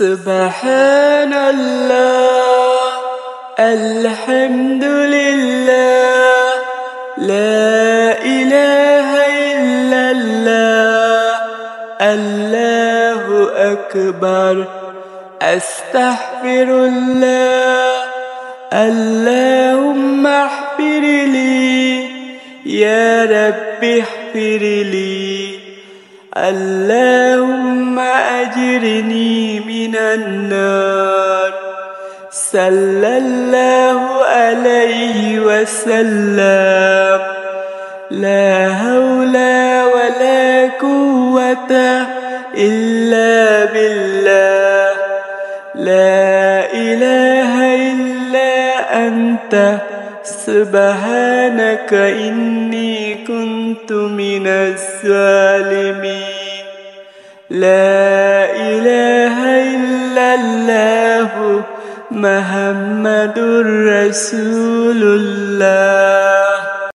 سبحان الله، الحمد لله، لا إله إلا الله، الله أكبر، أستغفر الله، اللهم اغفر لي، يا رب اغفر لي، اللهم أجرني من النار. صلى الله عليه وسلم. لا حول ولا قوة إلا بالله، لا إله إلا أنت، سبحانك إني كنت من الظالمين. لا إله إلا الله، محمد رسول الله.